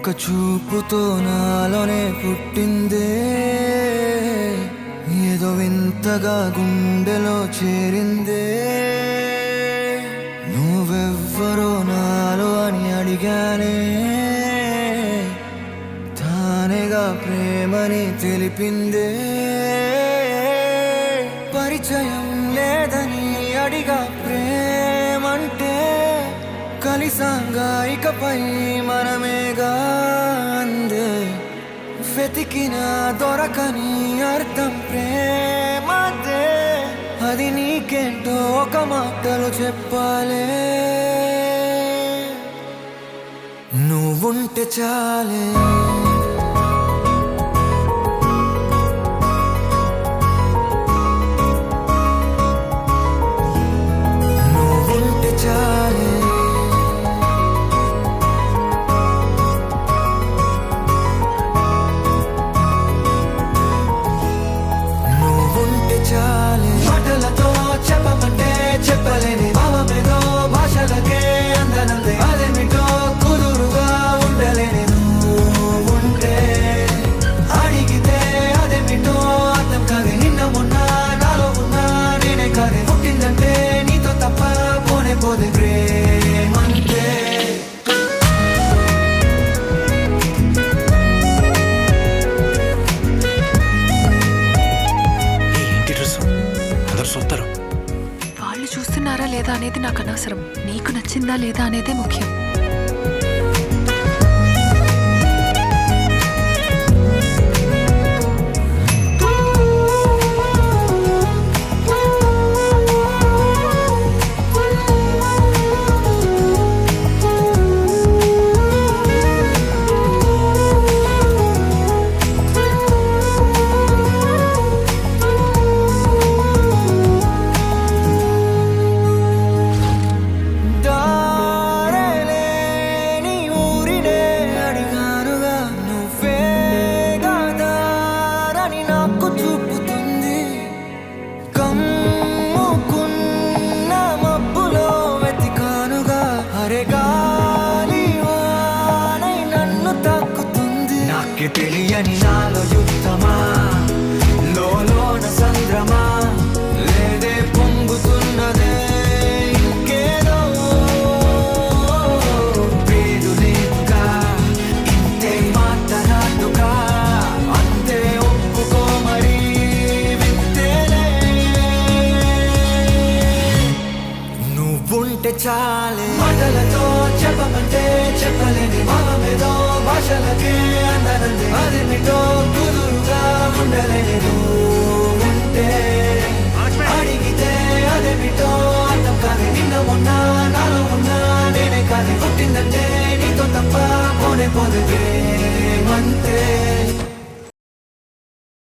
ఒక్క చూపుతో నాలోనే పుట్టిందే, ఏదో వింతగా గుండెలో చేరిందే. నువ్వెవ్వరో నాలో అని అడిగానే, తానేగా ప్రేమని తెలిపిందే. పరిచయం లేదని అడిగా ప్రేమంటే, కలిసాంగా ఇకపై మనమేగా అందే. వెతికినా దొరకని అర్థం ప్రేమదే, అది నీకేంటో ఒక మాటలు చెప్పాలే. నువ్వుంటే చాలే, నువ్వుంటే చాలే, నువ్వుంటే చాలే. మాటలతో చెప్పమంటే చెప్పలేని భావమేదో, భాషలకే అందనందే అదేమిటో కుదురుగా ఉండలేని. నువ్వుంటే అడిగితే అదేమిటో అర్థం కాదే. నిన్న మొన్న నాలో ఉన్నా నేనే కాదే. పుట్టిందంటే నీతో తప్ప పోనే పోదే ప్రేమంతే. వాళ్ళు చూస్తున్నారా లేదా అనేది నాకు అనవసరం, నీకు నచ్చిందా లేదా అనేదే ముఖ్యం. తెలియని నాలో యుద్ధమా, లోన సంద్రమా, లేదే పొంగుతున్నదే ఇంకేదో. పేరు లేదుగా ఇంతే మాట్లాడుగా, అంతే ఒప్పుకో మరి వింతేలే. నువ్వుంటే చాలే, మాటలతో చెప్పమంటే చెప్పలేని భావమేదో, భాషలకే అందనందే అదేమిటో కుదురుగా ఉండలేని. నువ్వుంటే అడిగితే అదేమిటో అర్థం కాదే. నిన్న మొన్న నాలో ఉన్నా నేనే కాదే. పుట్టిందంటే నీతో తప్ప పోనే పోదే.